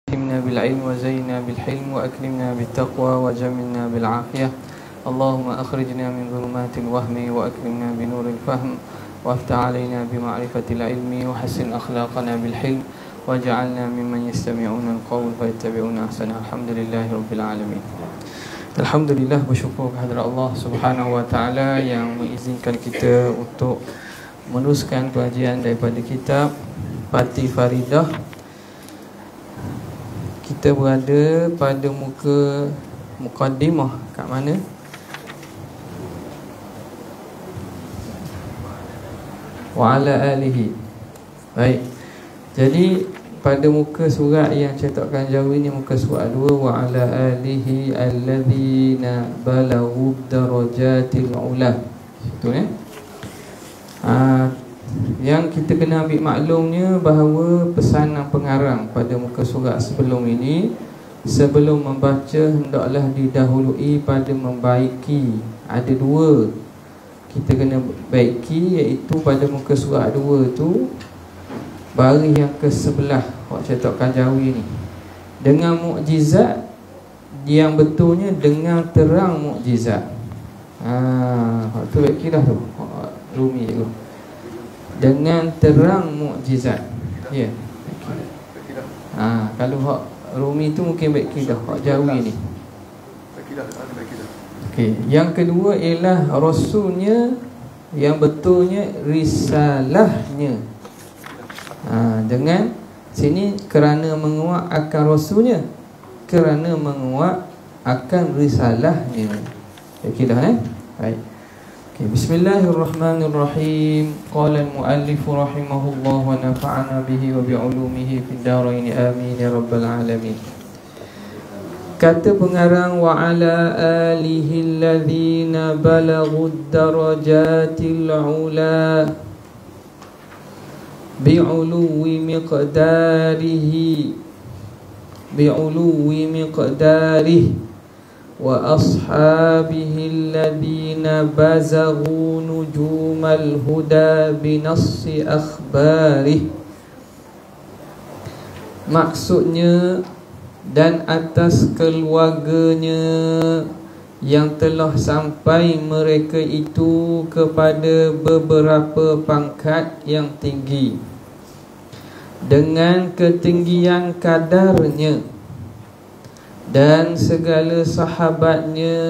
أكرمنا بالعلم وزينا بالحلم وأكرمنا بالتقوى وجملنا بالعافية. اللهم أخرجنا من ظلمات الوهم وأكرمنا بنور الفهم وافتح علينا بمعرفة العلم وحسن أخلاقنا بالحلم واجعلنا ممن يستمعون القول فيتبعون أحسنه. الحمد لله رب العالمين. Alhamdulillah, bersyukur kehadrat Allah Subhanahu wa taala yang mengizinkan kita untuk meneruskan pengajian daripada kitab Pati Faridah. Kita berada pada muka mukaddimah kat mana? Wa ala alihi. Baik. Jadi pada muka surat yang cetakan Jawi ni, muka surat 2, wa ala alihi alladzina balaghu darajatil ula. Itu yang kita kena ambil maklumnya bahawa pesanan pengarang pada muka surat sebelum ini, sebelum membaca hendaklah didahului pada membaiki. Ada dua kita kena baiki, iaitu pada muka surat 2 tu baris yang ke-11 awak cetakan Jawi ni, dengan mukjizat yang betulnya dengan terang mukjizat. Waktu baik kira tu Rumi tu, dengan terang mukjizat. Ya. Kalau hak Rumi tu mungkin baik kira, hak Jawi ni okey. Yang kedua ialah rasulnya, yang betulnya risalahnya. Dengan sini kerana menguat akan rasulnya, kerana menguat akan risalahnya. Okey dah baik. Okay. Bismillahirrahmanirrahim. Qala al-muallif rahimahullah wa nafa'ana bihi wa bi'ulumihi fid darain amin ya rabbal alamin. Kata pengarang, wa ala alihi alladhina balaghud darajatil ula bi'uluwi miqdarihi wa ashabihi alladhina bazaghu nujumal huda binassi akhbarih. Maksudnya, dan atas keluarganya yang telah sampai mereka itu kepada beberapa pangkat yang tinggi dengan ketinggian kadarnya, dan segala sahabatnya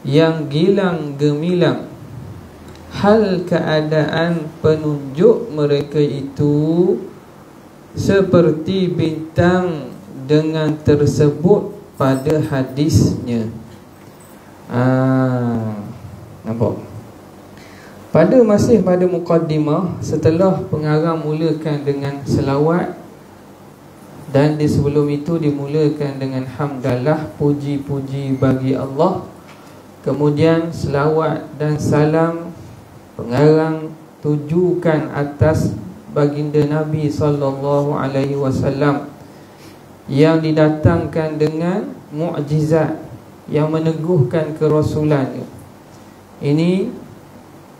yang gilang gemilang hal keadaan penunjuk mereka itu seperti bintang dengan tersebut pada hadisnya. Nampak? Masih pada mukaddimah, setelah pengarang mulakan dengan selawat, dan di sebelum itu dimulakan dengan hamdalah, puji-puji bagi Allah. Kemudian selawat dan salam pengarang tujukan atas baginda Nabi sallallahu alaihi wasallam yang didatangkan dengan mukjizat yang meneguhkan kerasulannya. Ini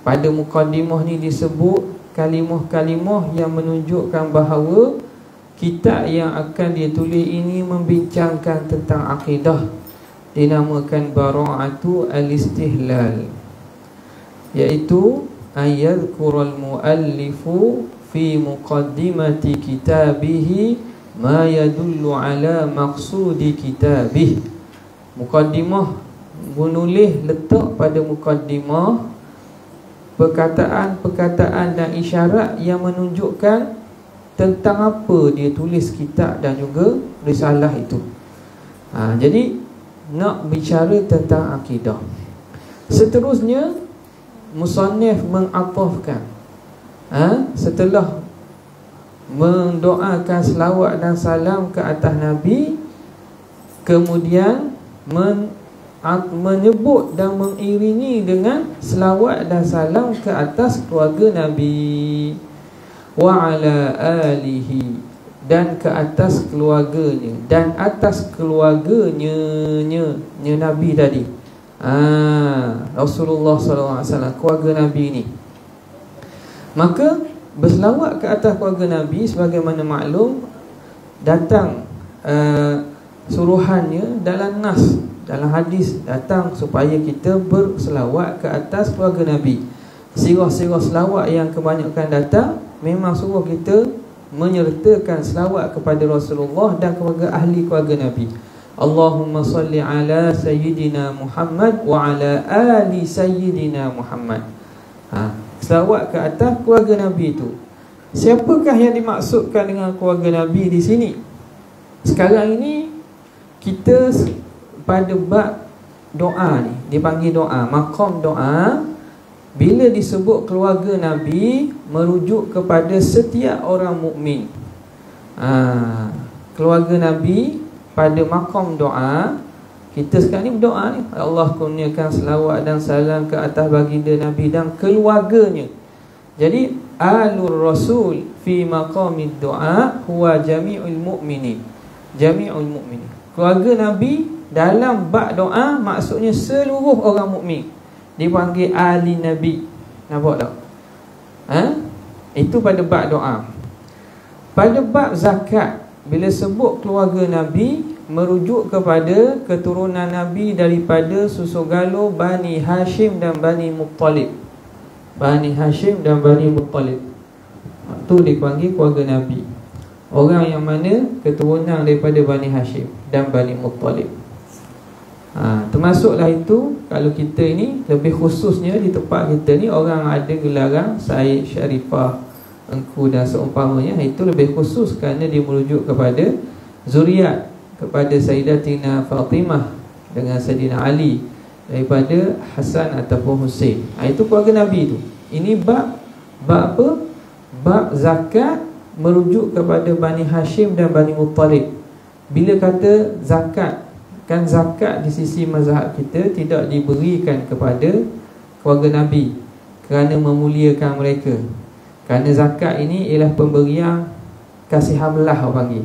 pada mukaddimah ni disebut kalimah-kalimah yang menunjukkan bahawa kitab yang akan ditulis ini membincangkan tentang akidah, dinamakan Bara'atu al-Istihlal, iaitu ayadhkurul muallifu fi muqaddimati kitabihi ma yadullu ala maqsudi kitabih. Mukaddimah, menulis letak pada mukaddimah perkataan-perkataan dan isyarat yang menunjukkan tentang apa dia tulis kitab dan juga risalah itu. Jadi nak bicara tentang akidah. Seterusnya musannif mengatafkan, setelah mendoakan selawat dan salam ke atas Nabi, kemudian menyebut dan mengiringi dengan selawat dan salam ke atas keluarga Nabi, wa ala alihi, dan ke atas keluarganya, dan atas keluarganya Nabi tadi, Rasulullah SAW, keluarga Nabi ini. Maka berselawat ke atas keluarga Nabi sebagaimana maklum datang suruhannya dalam nas, dalam hadis datang supaya kita berselawat ke atas keluarga Nabi. Sirah-sirah selawat yang kebanyakan datang memang suruh kita menyertakan selawat kepada Rasulullah dan kepada ahli keluarga Nabi. Allahumma salli ala Sayyidina Muhammad wa ala ali Sayyidina Muhammad. Selawat ke atas keluarga Nabi itu. Siapakah yang dimaksudkan dengan keluarga Nabi di sini? Sekarang ini kita pada bab doa ni, dipanggil doa, maqam doa. Bila disebut keluarga Nabi, merujuk kepada setiap orang mukmin. Keluarga Nabi pada maqam doa. Kita sekarang ni berdoa ni, Allah kurniakan selawat dan salam ke atas baginda Nabi dan keluarganya. Jadi alur Rasul fi maqamid doa huwa jami'ul mu'minin. Jami'ul mu'minin. Keluarga Nabi dalam bab doa maksudnya seluruh orang mukmin. Dipanggil ahli Nabi. Nampak tak? Itu pada bab doa. Pada bab zakat, bila sebut keluarga Nabi, merujuk kepada keturunan Nabi daripada susu galuh Bani Hashim dan Bani Muttalib. Bani Hashim dan Bani Muttalib, itu dipanggil keluarga Nabi. Orang yang mana keturunan daripada Bani Hashim dan Bani Muttalib. Termasuklah itu, kalau kita ini lebih khususnya di tempat kita ni, orang ada gelaran Said, Syarifah, Engku dan seumpamanya, itu lebih khusus kerana dia merujuk kepada zuriat, kepada Sayyidatina Fatimah dengan Sayyidina Ali, daripada Hasan ataupun Husain. Itu keluarga Nabi itu. Ini bab apa? Bab zakat merujuk kepada Bani Hashim dan Bani Muttalib. Bila kata zakat, kan zakat di sisi mazhab kita tidak diberikan kepada keluarga Nabi kerana memuliakan mereka. Kerana zakat ini ialah pemberian kasih hamlah orang panggil.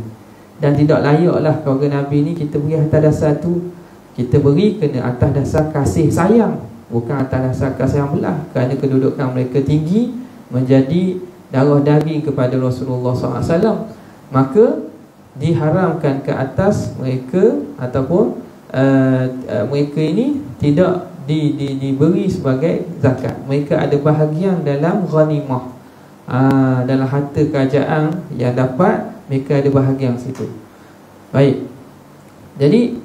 Dan tidak layaklah keluarga Nabi ni kita beri atas dasar tu. Kita beri kena atas dasar kasih sayang, bukan atas dasar kasih hamlah. Kerana kedudukan mereka tinggi, menjadi darah daging kepada Rasulullah SAW, maka diharamkan ke atas mereka ataupun mereka ini tidak diberi sebagai zakat. Mereka ada bahagian dalam ghanimah, dalam harta kerajaan yang dapat, mereka ada bahagian situ. Baik. Jadi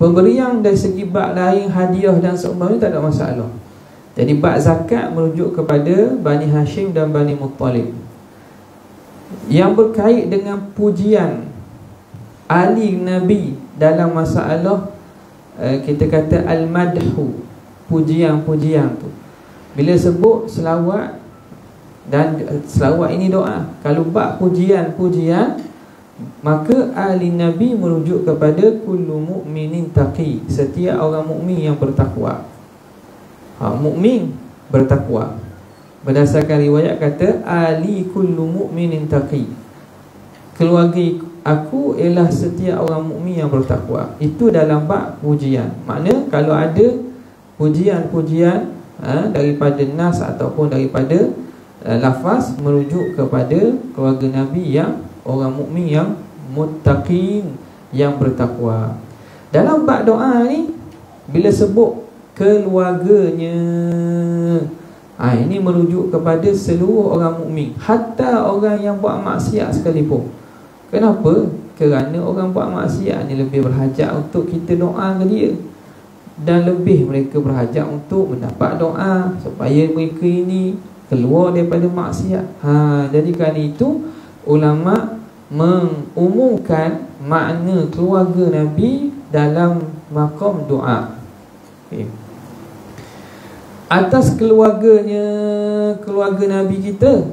pemberian dari segi bab lain, hadiah dan seumpamanya tak ada masalah. Jadi bab zakat merujuk kepada Bani Hashim dan Bani Muttalib. Yang berkait dengan pujian ahli Nabi dalam masalah kita kata al-madhu, pujian-pujian tu. Bila sebut selawat, dan selawat ini doa, kalau bab pujian-pujian, maka ahli Nabi merujuk kepada kullu mu'minin taqi, setiap orang mukmin yang bertakwa. Mukmin bertakwa. Berdasarkan riwayat kata ahli kullu mu'minin taqi, keluarga aku ialah setiap orang mukmin yang bertakwa. Itu dalam bab pujian. Makna kalau ada pujian-pujian daripada nas ataupun daripada lafaz merujuk kepada keluarga Nabi yang orang mukmin yang muttaqin, yang bertakwa. Dalam bab doa ni bila sebut keluarganya, ini merujuk kepada seluruh orang mukmin, hatta orang yang buat maksiat sekalipun. Kenapa? Kerana orang buat maksiat ni lebih berhajat untuk kita doa ke dia, dan lebih mereka berhajat untuk mendapat doa supaya mereka ini keluar daripada maksiat. Jadi kerana itu ulama mengumumkan makna keluarga Nabi dalam maqam doa. Atas keluarganya, keluarga Nabi kita,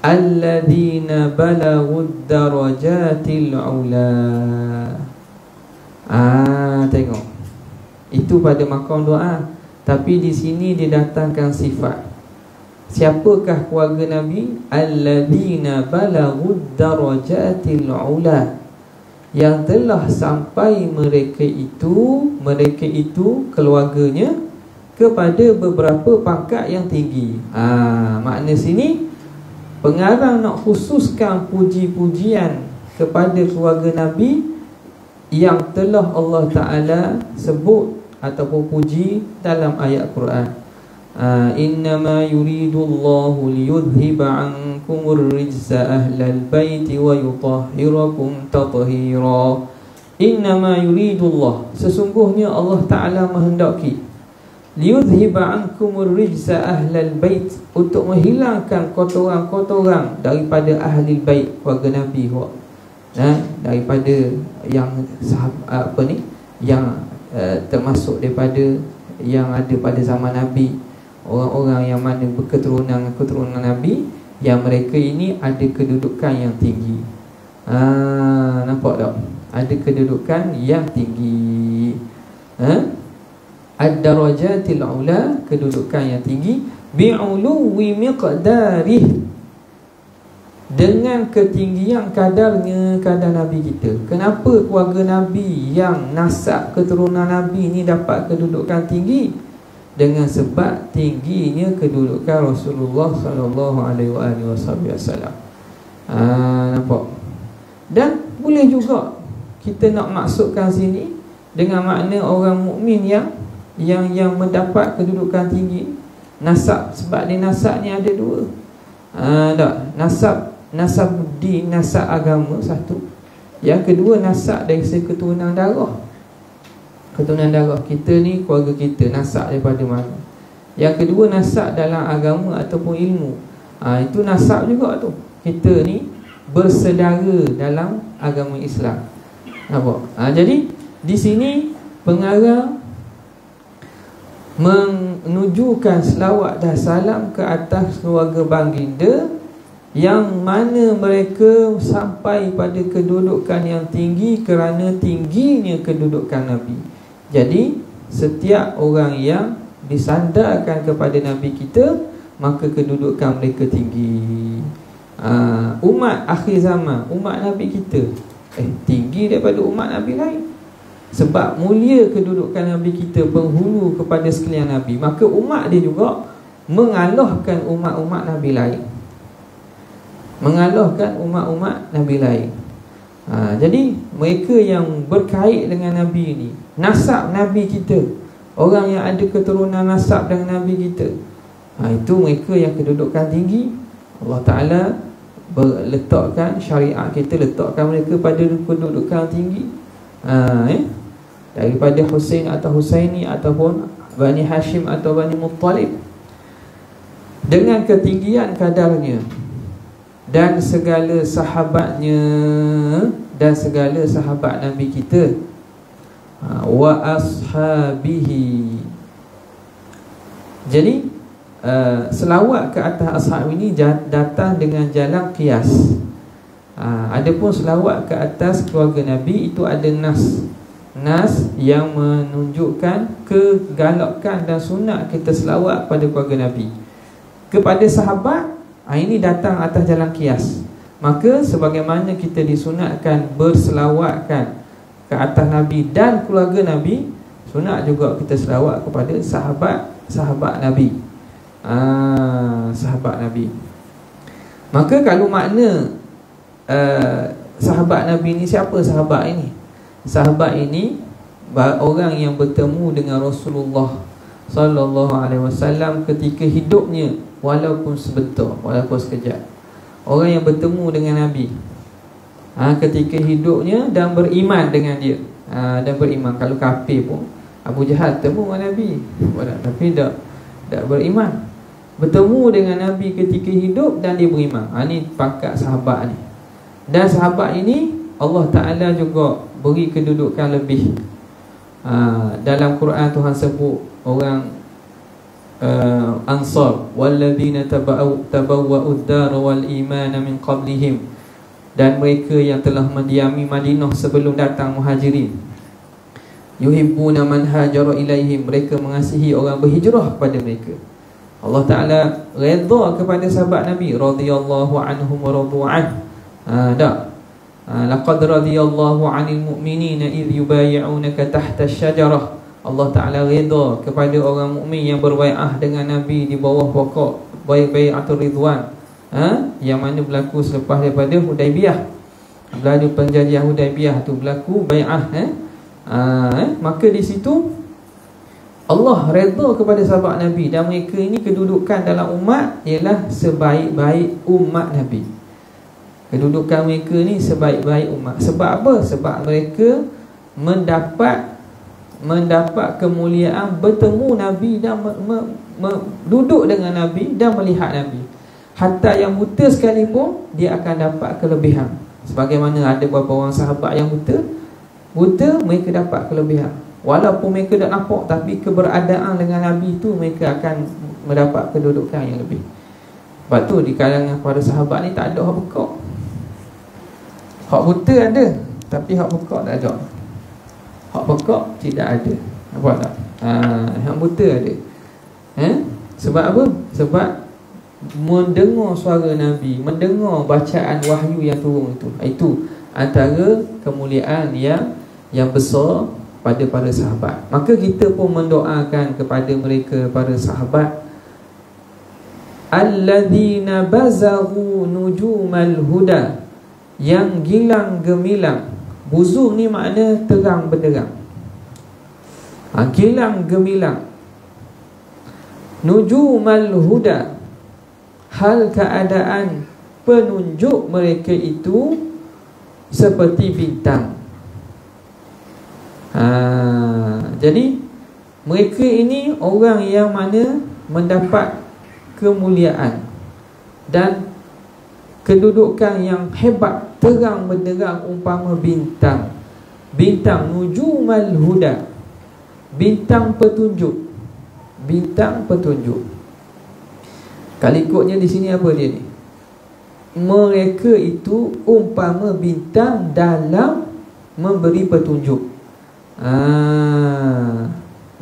alladzina balaghud darajatil ula. Tengok, itu pada maqam doa. Tapi di sini didatangkan sifat. Siapakah keluarga Nabi? Alladzina balaghud darajatil ula, yang telah sampai mereka itu keluarganya kepada beberapa pangkat yang tinggi. Makna sini pengarang nak khususkan puji-pujian kepada keluarga Nabi yang telah Allah Ta'ala sebut ataupun puji dalam ayat Quran. Innama yuridullahu liyudhiba ankumur rijsa ahlal baiti wa yutahhirakum tathira. Innama yuridullah, sesungguhnya Allah Ta'ala menghendaki, liyudhiba ankumur rijsa ahlal bait, untuk menghilangkan kotoran-kotoran daripada ahli bait, keluarga Nabi, daripada yang yang termasuk daripada yang ada pada zaman Nabi, orang-orang yang mana berketurunan Nabi, yang mereka ini ada kedudukan yang tinggi. Nampak tak? Ada kedudukan yang tinggi. Ad-darajatil ula, kedudukan yang tinggi, bi'uluwi miqdarih, dengan ketinggian kadarnya, kadar Nabi kita. Kenapa keluarga Nabi yang nasab keturunan Nabi ni dapat kedudukan tinggi? Dengan sebab tingginya kedudukan Rasulullah sallallahu alaihi wasallam. Nampak? Dan boleh juga kita nak maksudkan sini dengan makna orang mukmin yang mendapat kedudukan tinggi, nasab. Sebab di nasab ni ada dua. Nasab din, nasab agama satu. Yang kedua, nasab dari segi keturunan darah. Keturunan darah kita ni, keluarga kita nasab daripada mana. Yang kedua, nasab dalam agama ataupun ilmu. Itu nasab juga tu. Kita ni bersedara dalam agama Islam. Nampak? Jadi di sini pengarang menunjukkan selawat dan salam ke atas keluarga baginda, yang mana mereka sampai pada kedudukan yang tinggi kerana tingginya kedudukan Nabi. Jadi setiap orang yang disandarkan kepada Nabi kita, maka kedudukan mereka tinggi. Umat akhir zaman, umat Nabi kita tinggi daripada umat Nabi lain. Sebab mulia kedudukan Nabi kita, penghulu kepada sekalian Nabi, maka umat dia juga mengalahkan umat-umat Nabi lain, mengalahkan umat-umat Nabi lain. Jadi mereka yang berkait dengan Nabi ini, nasab Nabi kita, orang yang ada keturunan nasab dengan Nabi kita, itu mereka yang kedudukan tinggi. Allah Ta'ala letakkan syariat kita, letakkan mereka pada kedudukan tinggi. Daripada Husain atau Husaini ataupun Bani Hashim atau Bani Muttalib, dengan ketinggian kadarnya dan segala sahabatnya dan segala sahabat Nabi kita, wa ashabihi. Jadi selawat ke atas ashab ini datang dengan jalan qiyas. Adapun selawat ke atas keluarga Nabi, itu ada nas yang menunjukkan kegalakan dan sunat kita selawat pada keluarga Nabi. Kepada sahabat, ini datang atas jalan qiyas. Maka sebagaimana kita disunatkan berselawatkan ke atas Nabi dan keluarga Nabi, sunat juga kita selawat kepada sahabat Nabi. Sahabat Nabi. Maka kalau makna sahabat Nabi ni, siapa sahabat ini? Sahabat ini orang yang bertemu dengan Rasulullah sallallahu alaihi wasallam ketika hidupnya, walaupun sebentar, walaupun sekejap. Orang yang bertemu dengan Nabi ketika hidupnya dan beriman dengan dia. Dan beriman. Kalau kafir pun, Abu Jahal bertemu dengan Nabi, tapi tak beriman. Bertemu dengan Nabi ketika hidup dan dia beriman. Ini pangkat sahabat ni. Dan sahabat ini Allah Ta'ala juga beri kedudukan lebih. Dalam Quran Tuhan sebut orang Ansar, walladzina tabawwa'ud dar wal iman min qablihim, dan mereka yang telah mendiami Madinah sebelum datang Muhajirin. Yuhibbuna man hajara ilaihim, mereka mengasihi orang berhijrah kepada mereka. Allah Ta'ala redha kepada sahabat Nabi, radhiyallahu anhum wa radu'an. Laqad radhiyallahu 'anil mu'minina idh yubayyi'unaka tahta asy-syajarah. Allah Ta'ala redha kepada orang mukmin yang berbai'ah dengan Nabi di bawah pokok bai'atul ridwan. Yang mana berlaku selepas daripada Hudaibiyah. Bila perjanjian Hudaibiyah tu berlaku bai'ah, maka di situ Allah redha kepada sahabat Nabi, dan mereka ini kedudukan dalam umat ialah sebaik-baik umat Nabi. Kedudukan mereka ni sebaik-baik umat. Sebab apa? Sebab mereka mendapat kemuliaan bertemu Nabi dan duduk dengan Nabi dan melihat Nabi. Hatta yang buta sekalipun dia akan dapat kelebihan. Sebagaimana ada beberapa orang sahabat yang buta mereka dapat kelebihan. Walaupun mereka tak nampak, tapi keberadaan dengan Nabi tu mereka akan mendapat kedudukan yang lebih. Sebab tu di kalangan para sahabat ni tak ada hak bekak. Hak buta ada, tapi hak bekak tak ada. Hak bekak tidak ada. Nampak tak? Hak buta ada. Sebab apa? Sebab mendengar suara Nabi, mendengar bacaan wahyu yang turun itu antara kemuliaan yang besar pada para sahabat. Maka kita pun mendoakan kepada mereka, para sahabat, alladzina bazaghu nujumal huda, yang gilang gemilang. Buzur ni makna terang benderang, gilang gemilang. Nujumal huda, hal keadaan penunjuk mereka itu seperti bintang. Jadi mereka ini orang yang mana mendapat kemuliaan dan kedudukan yang hebat, terang benderang umpama bintang. Bintang, nujumal huda, bintang petunjuk. Bintang petunjuk. Kalau ikutnya di sini apa dia ni? Mereka itu umpama bintang dalam memberi petunjuk.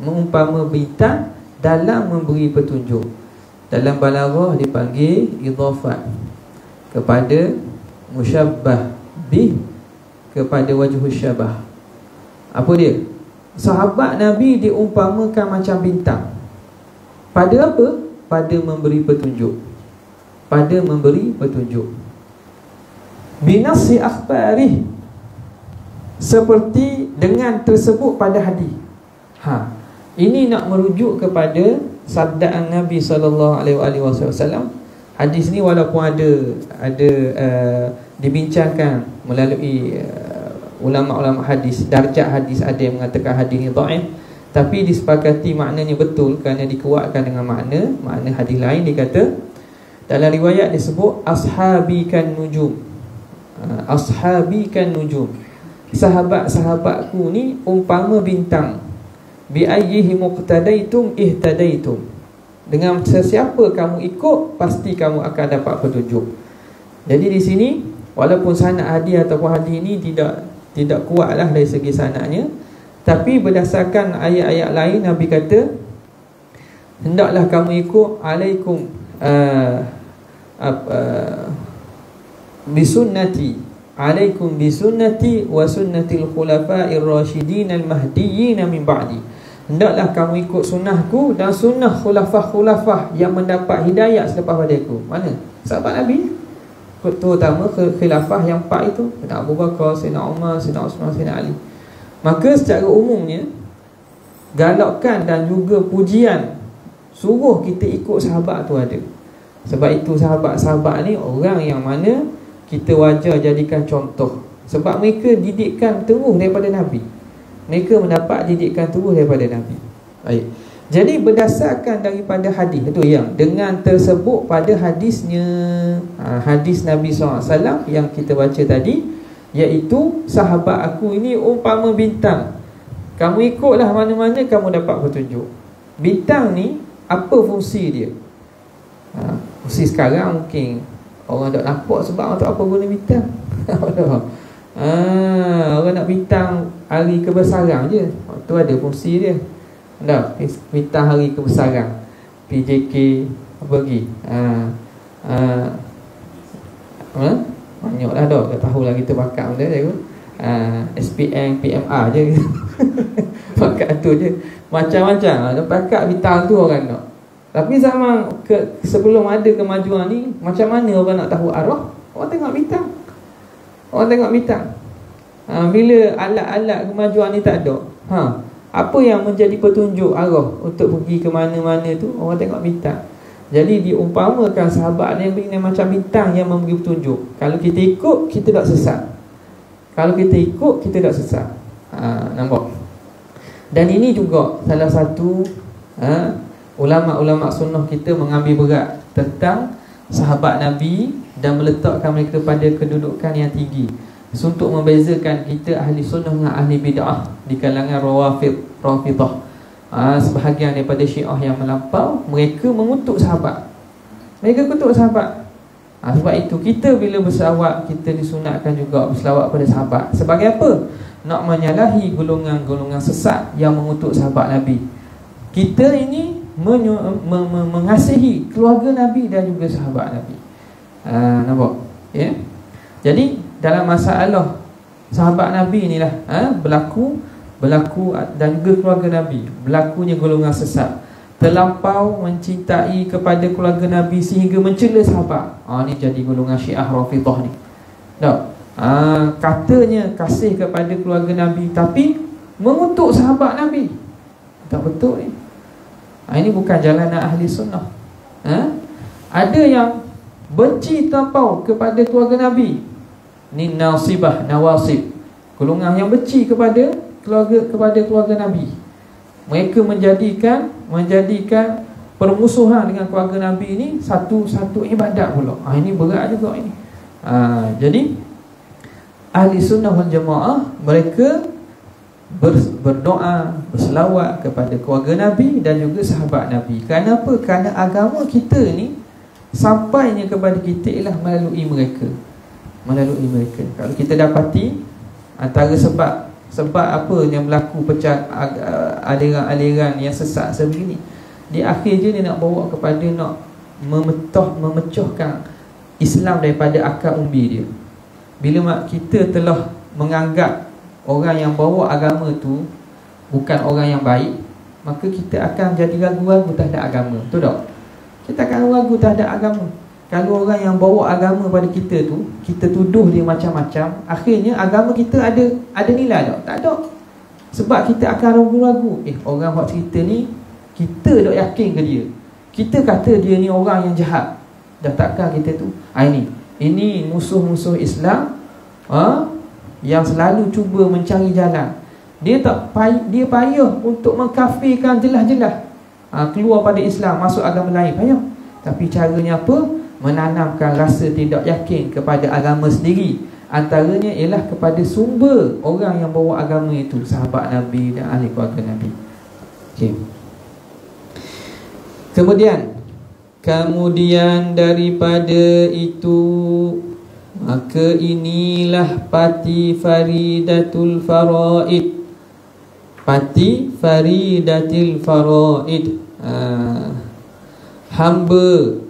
Mengumpama bintang dalam memberi petunjuk. Dalam balaghah dipanggil idhafat kepada musyabbah bih, kepada wajhus syabah. Apa dia? Sahabat Nabi diumpamakan macam bintang. Pada apa? Pada memberi petunjuk. Pada memberi petunjuk. Binasi akhbarih, seperti dengan tersebut pada hadis. Ini nak merujuk kepada sabdaan Nabi SAW. Hadis ni walaupun ada dibincangkan melalui ulama-ulama hadis, darjat hadis, ada yang mengatakan hadis ni dhaif, tapi disepakati maknanya betul kerana dikuatkan dengan makna hadis lain. Dia kata dalam riwayat disebut ashabi kan nujum. Ashabi kan nujum, sahabat-sahabatku ni umpama bintang. Bi ayyihi muqtadaitum ihtadaitum, dengan sesiapa kamu ikut pasti kamu akan dapat petunjuk. Jadi di sini walaupun sanad hadis ataupun hadis ini tidak kuatlah dari segi sanadnya, tapi berdasarkan ayat-ayat lain Nabi kata hendaklah kamu ikut alaikum bisunnati, alaikum bisunnati wa sunnatil khulafa'ir rasyidin al-mahdiyyin min ba'di. Hendaklah kamu ikut sunnahku dan sunnah khulafah-khulafah yang mendapat hidayah selepas padaku. Mana? Sahabat Nabi, terutama khilafah yang 4 itu, Sayyidina Abu Bakar, Sayyidina Umar, Sayyidina Uthman, Sayyidina Ali. Maka secara umumnya galakkan dan juga pujian suruh kita ikut sahabat tu ada. Sebab itu sahabat-sahabat ni orang yang mana kita wajar jadikan contoh. Sebab mereka didikan terus daripada Nabi. Mereka mendapat didikan terus daripada Nabi. Baik. Jadi berdasarkan daripada hadis itu yang dengan tersebut pada hadisnya, hadis Nabi SAW yang kita baca tadi, iaitu sahabat aku ini umpama bintang. Kamu ikutlah mana-mana kamu dapat petunjuk. Bintang ni apa fungsi dia? Fungsi sekarang mungkin orang tak nampak sebab orang tak apa guna bintang. Orang nak bintang hari kebesaran je, tu ada fungsi dia. Bintang hari kebesaran, PJK apa lagi, banyak lah dah, tak tahulah kita bakat benda dia. SPM, PMR je. Bakat tu je, macam-macam bakat bintang tu orang nak. Tapi zaman sebelum ada kemajuan ni, macam mana orang nak tahu arwah? Orang tengok bintang. Orang tengok bintang. Bila alat-alat kemajuan ni tak ada, apa yang menjadi petunjuk arwah untuk pergi ke mana-mana tu? Orang tengok bintang. Jadi diumpamakan sahabat Nabi ni macam bintang yang memberi petunjuk. Kalau kita ikut, kita tak sesat. Kalau kita ikut, kita tak sesat. Nampak? Dan ini juga salah satu ulama-ulama sunnah kita mengambil berat tentang sahabat Nabi dan meletakkan mereka pada kedudukan yang tinggi, untuk membezakan kita ahli sunnah dengan ahli bid'ah di kalangan Rafidah. Sebahagian daripada Syiah yang melampau, mereka mengutuk sahabat. Mereka kutuk sahabat. Sebab itu kita bila berselawat, kita disunatkan juga berselawat pada sahabat. Sebagai apa? Nak menyalahi golongan-golongan sesat yang mengutuk sahabat Nabi. Kita ini mengasihi keluarga Nabi dan juga sahabat Nabi. Nampak? Ya? Jadi dalam masalah sahabat Nabi inilah berlaku dan juga keluarga Nabi, berlakunya golongan sesat, terlampau mencintai kepada keluarga Nabi sehingga mencela sahabat. Ni jadi golongan Syiah Rafidah ni. Tak? Katanya kasih kepada keluarga Nabi tapi mengutuk sahabat Nabi. Tak betul ni. Ini bukan jalanan ahli sunnah. Ada yang benci terlampau kepada keluarga Nabi. Ni nasibah, nawasib, golongan yang benci kepada keluarga Nabi. Mereka menjadikan permusuhan dengan keluarga Nabi ini satu ibadat pula. Ini berat juga ini. Jadi ahli sunnah wal jamaah, mereka berdoa, berselawat kepada keluarga Nabi dan juga sahabat Nabi. Kenapa? Kerana agama kita ni sampainya kepada kita ialah melalui mereka. Kalau kita dapati antara sebab apa yang berlaku pecah aliran-aliran yang sesat sebegini, di akhir je dia nak bawa kepada nak memecahkan Islam daripada akar umbi dia. Bila kita telah menganggap orang yang bawa agama tu bukan orang yang baik, maka kita akan jadi ragu-ragu terhadap agama. Betul tak? Kita akan ragu terhadap agama. Kalau orang yang bawa agama pada kita tu, kita tuduh dia macam-macam, akhirnya agama kita ada nilai tak? Tak ada. Sebab kita akan ragu-ragu. Orang buat cerita ni, kita tak yakin ke dia? Kita kata dia ni orang yang jahat, dah takkan kita tu? Ini musuh-musuh Islam yang selalu cuba mencari jalan. Dia payah untuk mengkafirkan jelas-jelas, keluar pada Islam, masuk agama lain, payah. Tapi caranya apa? Menanamkan rasa tidak yakin kepada agama sendiri. Antaranya ialah kepada sumber orang yang bawa agama itu, sahabat Nabi dan ahli keluarga Nabi. Kemudian daripada itu, maka inilah pati faridatul faraid. Pati faridatil faraid. Hamba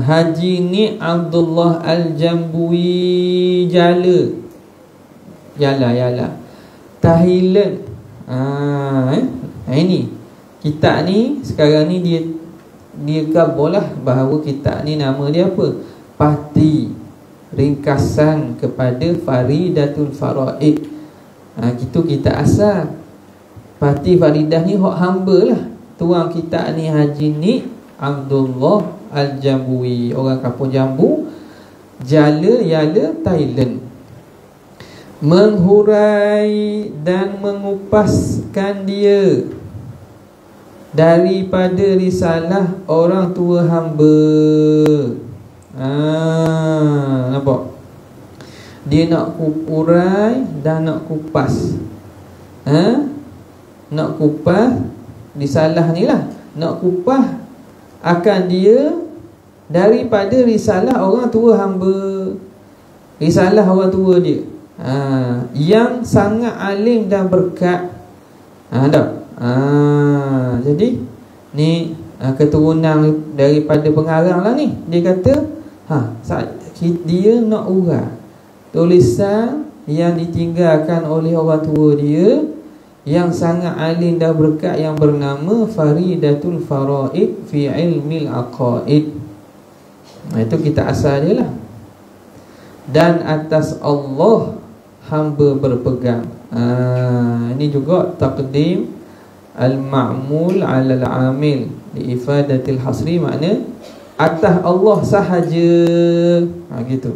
Haji Ni Abdullah Al-Jambui Jala Thailand. Ini kitab ni sekarang ni dia gabarlah bahawa kitab ni nama dia apa? Pati ringkasan kepada Faridatul Faraid. Gitu kitab asal. Pati Faridah ni hak hamba lah. Tuang kitab ni Haji Ni Abdullah Al-Jambui, orang kampung Jambu, Jala Thailand. Menghurai dan mengupaskan dia daripada risalah orang tua hamba. Nampak? Dia nak urai dan nak kupas. Nak kupas risalah ni lah. Nak kupas akan dia daripada risalah orang tua hamba. Risalah orang tua dia, yang sangat alim dan berkat. Jadi ni keturunan daripada pengarang lah ni. Dia kata dia nak urang tulisan yang ditinggalkan oleh orang tua dia, yang sangat alim dan berkat yang bernama Faridatul Faraid fi ilmil aqaid. Itu kita asal je lah. Dan atas Allah hamba berpegang. Ini juga taqdim al-ma'mul 'ala al-'amil li ifadatil hasri, makna atas Allah sahaja. Gitu.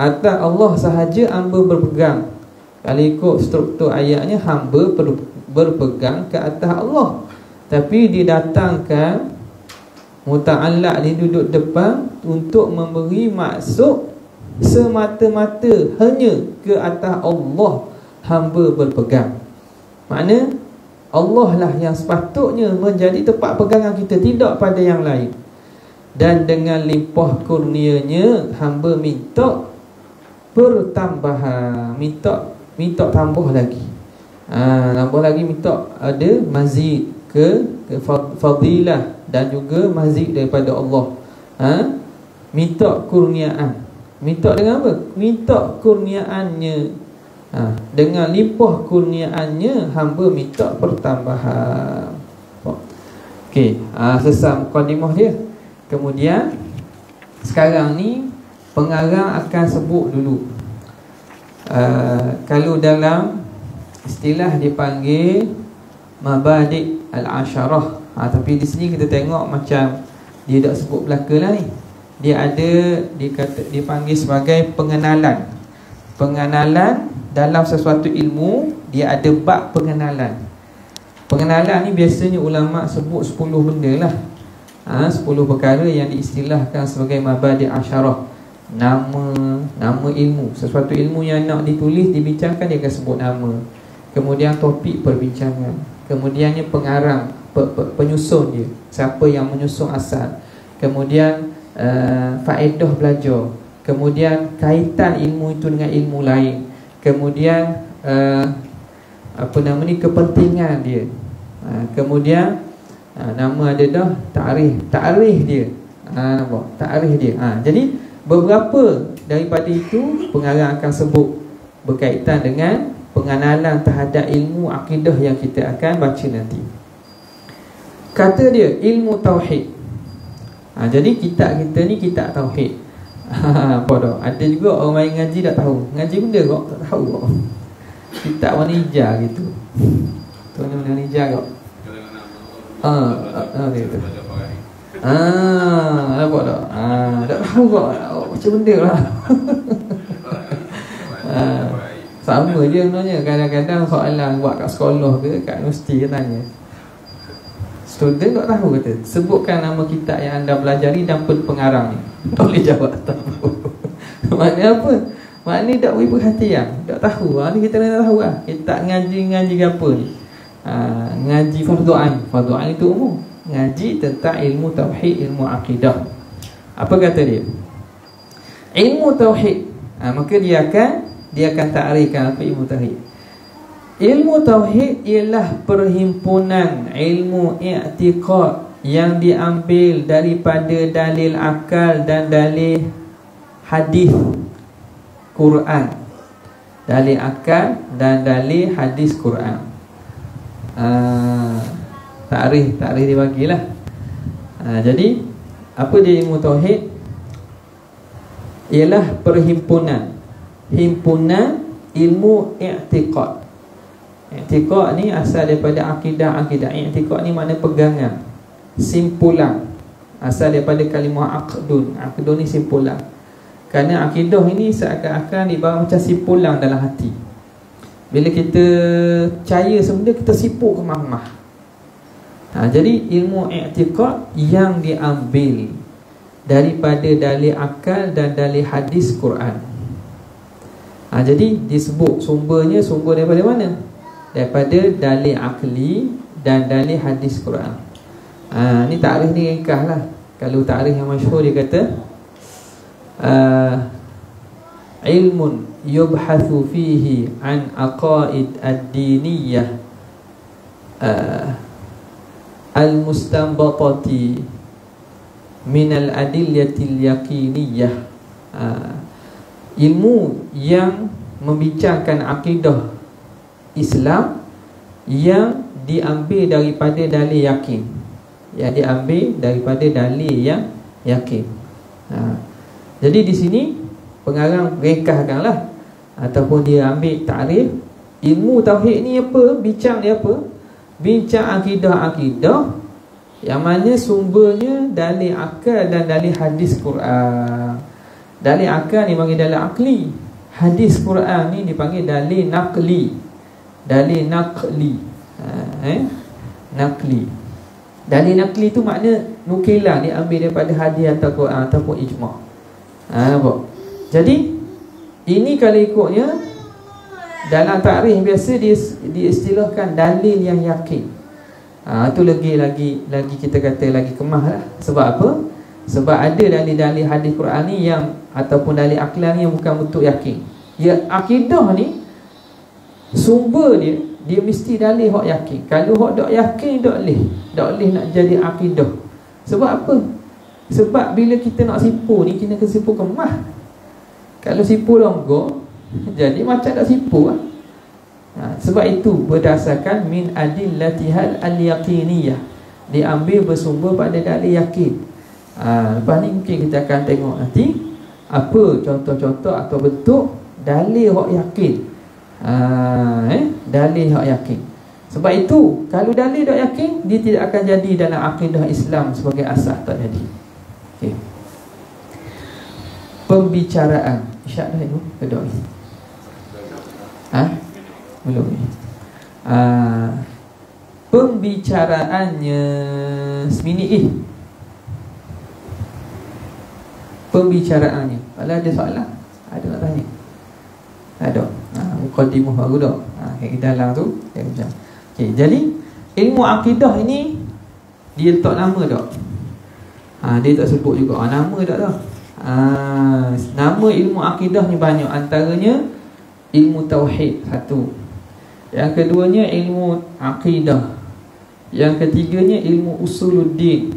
Atas Allah sahaja hamba berpegang. Kalau ikut struktur ayatnya, hamba berpegang ke atas Allah, tapi didatangkan muta'allaq ni duduk depan untuk memberi maksud semata-mata hanya ke atas Allah hamba berpegang. Makna Allah lah yang sepatutnya menjadi tempat pegangan kita, tidak pada yang lain. Dan dengan limpah kurnianya hamba minta pertambahan, minta tambah lagi. Tambah lagi, minta ada mazid ke fadilah dan juga mazid daripada Allah. Minta kurniaan. Minta dengan apa? Minta kurniaannya. Dengan limpah kurniaannya hamba minta pertambahan. Okey, selesai mukadimah dia. Kemudian sekarang ni pengarang akan sebut dulu. Kalau dalam istilah dipanggil mabadi' al-asyarah. Tapi di sini kita tengok macam dia tak sebut belaka lah ni. Dia ada dipanggil sebagai pengenalan. Pengenalan dalam sesuatu ilmu, dia ada bab pengenalan. Pengenalan ni biasanya ulama sebut 10 benda lah. 10 perkara yang diistilahkan sebagai mabadi' asyarah. Nama ilmu. Sesuatu ilmu yang nak ditulis, dibincangkan, dia akan sebut nama. Kemudian topik perbincangan. Kemudiannya pengarang, penyusun dia, siapa yang menyusun asal. Kemudian faedah belajar. Kemudian kaitan ilmu itu dengan ilmu lain. Kemudian kepentingan dia. Kemudian nama ada dah, ta'rif dia. Nampak? Ta'rif dia. Jadi beberapa daripada itu pengarang akan sebut berkaitan dengan pengenalan terhadap ilmu akidah yang kita akan baca nanti. Kata dia ilmu tauhid. Jadi kitab kita ni kitab tauhid. Apa dah? Ada juga orang main ngaji tak tahu. Ngaji benda kok tak tahu kok. Kitab warna hijau gitu. Tu ni warna hijau kok. Dia. Nampak tak? Tak tahu kok. Macam benda lah. Sama je sebenarnya. Kadang-kadang soalan buat kat sekolah ke, kat universiti ke tanya, student tak tahu, kata sebutkan nama kitab yang anda pelajari dan pengarang ni. Tak boleh jawab tahu. Maknanya apa? Maknanya tak beri perhatian, tak tahu. Ni kita nak tahu lah. Kita ngaji apa ni? Ngaji fardu ain. Fardu ain itu umum. Ngaji tentang ilmu tauhid, ilmu akidah. Apa kata dia? Ilmu tauhid. Maka dia akan ta'rifkan apa ilmu tauhid. Ilmu tauhid ialah perhimpunan ilmu i'tiqad yang diambil daripada dalil akal dan dalil hadis Quran. Dalil akal dan dalil hadis Quran. Takrif dia bagilah. Jadi apa dia ilmu tauhid? Ialah perhimpunan ilmu i'tiqad. I'tiqad ni asal daripada akidah. I'tiqad ni makna pegangan, simpulan. Asal daripada kalimah aqdun. Aqdun ni simpulan. Kerana akidah ini seakan-akan ibarat macam simpulan dalam hati. Bila kita percaya sebenarnya, kita sipuk ke mahmah. Jadi ilmu i'tiqad yang diambil daripada dalil akal dan dalil hadis Quran. Jadi disebut sumber daripada mana? Daripada dalil akli dan dalil hadis Quran. Ni takrif ni ringkas lah. Kalau takrif yang masyhur dia kata ilmun yubhathu fihi an aqaid ad-diniyah al-mustanbatati min al-adillatil yaqiniyah. Ilmu yang membincangkan akidah Islam yang diambil daripada dalil yakin. Yang diambil daripada dalil yang yakin. Jadi di sini pengarang rekahkanlah, ataupun dia ambil takrif ilmu tauhid ni apa, bincang dia apa? Bincang akidah-akidah yang mana sumbernya dalil akal dan dalil hadis Quran. Dalil akal ni panggil dalil akli, hadis Quran ni dipanggil dalil naqli. Dalil naqli. Naqli. Dalil naqli tu makna nukilan diambil daripada hadis atau Quran ataupun ijma'. Nampak? Jadi ini kalau ikutnya dalam takrif biasa diistilahkan dalil yang yakin. Itu lagi kita kata lagi kemah lah. Sebab apa? Sebab ada dalil-dalil hadis Quran ni yang ataupun dalil aklan ni yang bukan bentuk yakin. Ya, akidah ni sumber dia mesti dalil hak yakin. Kalau hak tak yakin tak boleh nak jadi akidah. Sebab apa? Sebab bila kita nak sipu ni kena sipu kemah. Kalau sipu longgok jadi macam tak sipu lah. Sebab itu berdasarkan min adillatihal al-yaqiniyah, diambil bersumber pada dalil yakin. Lepas ni mungkin kita akan tengok nanti apa contoh-contoh atau bentuk dalil hak yakin. Dalil hak yakin. Sebab itu kalau dalil tak yakin, dia tidak akan jadi dalam akidah Islam sebagai asas, tak jadi. Okay. Pembicaraan isyak dah ibu kedok ni. Belum ni. Pembicaraannya seminit pembicaraannya. Kalau ada soalan, ada nak tanya? Ada. Mukadimah baru dah. Kat dalam tu macam. Okey, jadi ilmu akidah ini dia letak nama tak? Dia tak sebut juga nama tak dah. Nama ilmu akidah ni banyak. Antaranya ilmu tauhid satu. Yang keduanya ilmu akidah. Yang ketiganya ilmu usuluddin.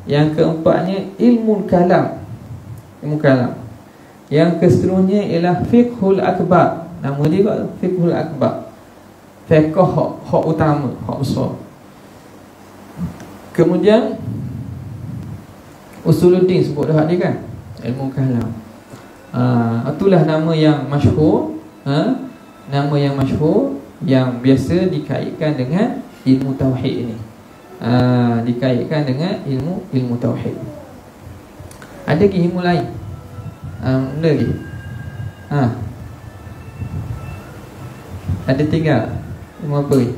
Yang keempatnya ilmu kalam. Ilmu kalam. Yang keseterusnya ialah fiqhul akbar. Nama dia kat fiqhul akbar. Fiqh hak utama, hak besar. Kemudian usuluddin sebut dah dia kan. Ilmu kalam. Itulah nama yang masyhur. Nama yang masyhur yang biasa dikaitkan dengan ilmu tauhid ni. Dikaitkan dengan ilmu tauhid. Ada lagi ilmu lain? Ada lagi? Ada tiga. Ilmu apa ni?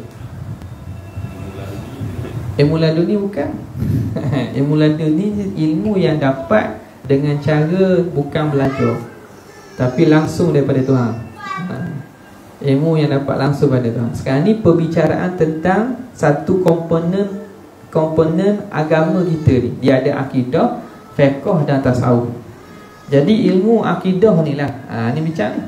Ilmu laduni bukan? Ilmu laduni ilmu yang dapat dengan cara bukan belajar, tapi langsung daripada Tuhan. Ilmu yang dapat langsung pada Tuhan. Sekarang ni perbicaraan tentang satu komponen agama kita ni. Dia ada akidah, fiqh dan tasawuf. Jadi ilmu akidah ni lah, ni bincang ni.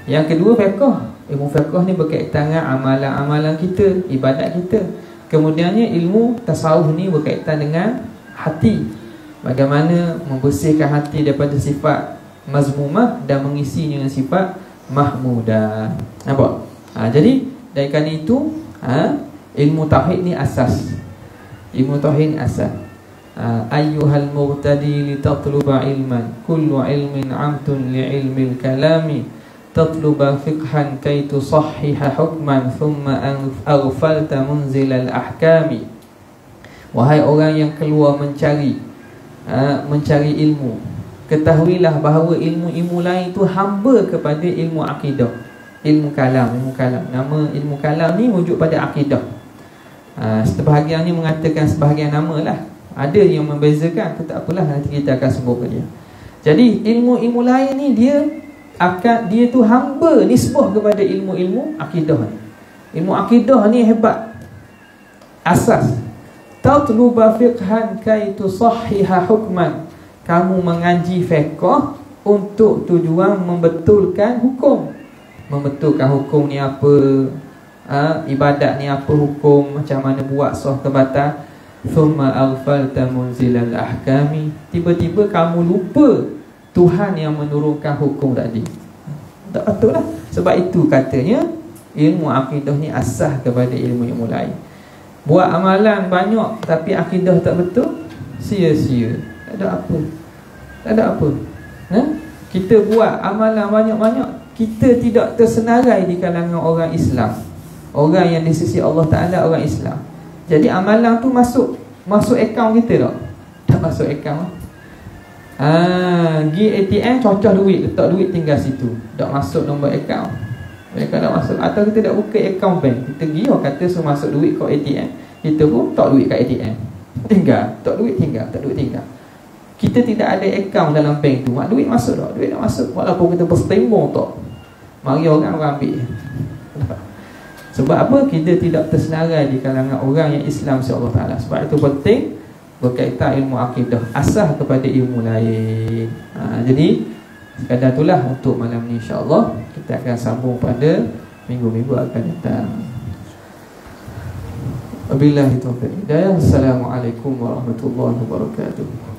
Yang kedua fiqh. Ilmu fiqh ni berkaitan dengan amalan-amalan kita, ibadat kita. Kemudiannya ilmu tasawuf ni berkaitan dengan hati. Bagaimana membersihkan hati daripada sifat mazmumah dan mengisinya dengan sifat mahmudah. Nampak? Jadi dari kerana itu ilmu tauhid ni asas. Ilmu tauhid ni asas. Ayyuhal mubtadi li tatluba ilman, kullu ilmin amtun li ilmil kalami, tatluba fiqhan kay tusahhiha hukman, thumma aghfalta munzilal ahkami. Wahai orang yang keluar mencari ilmu, ketahuilah bahawa ilmu-ilmu lain itu hamba kepada ilmu akidah. Ilmu kalam. Nama ilmu kalam ni wujud pada akidah. Sebahagiannya mengatakan sebahagian nama lah. Ada yang membezakan, tak apalah, nanti kita akan sebutkan dia. Jadi ilmu-ilmu lain ni dia tu hamba nisbah kepada ilmu-ilmu akidah ni. Ilmu akidah ni hebat. Asas. Tatluba fiqhan kay tusahhiha hukman. Kamu mengaji fiqh untuk tujuan membetulkan hukum. Membetulkan hukum ni apa, ibadat ni apa hukum, macam mana buat sah ke batal. Thumma aghfalta munzilal ahkami. Tiba-tiba kamu lupa Tuhan yang menurunkan hukum tadi. Tak betul lah. Sebab itu katanya Ilmu akidah ni asas kepada ilmu-ilmu lain. Buat amalan banyak tapi akidah tak betul, sia-sia. Tak ada apa. Tak ada apa. Kita buat amalan banyak-banyak, kita tidak tersenarai di kalangan orang Islam, orang yang di sisi Allah Ta'ala orang Islam. Jadi amalan tu masuk akaun kita tak? Tak masuk akaun. Pergi ATM cocok duit, letak duit tinggal situ, tak masuk nombor akaun. Mereka tak masuk. Atau kita tak buka akaun bank, kita pergi orang kata suruh masuk duit kat ATM, kita pun tak duit kat ATM, tinggal, tak duit tinggal, tak duit tinggal. Kita tidak ada akaun dalam bank tu, mak duit masuk tak? Duit tak masuk. Walaupun kita bersetembung tak, mari orang ambil. Sebab apa? Kita tidak tersenarai di kalangan orang yang Islam insya-Allah Ta'ala. Sebab itu penting berkaitan ilmu akidah, asas kepada ilmu lain. Jadi sekadar itulah untuk malam ni, insya-Allah. Kita akan sambung pada minggu-minggu akan datang. Wabillahi taufiq. Assalamualaikum warahmatullahi wabarakatuh.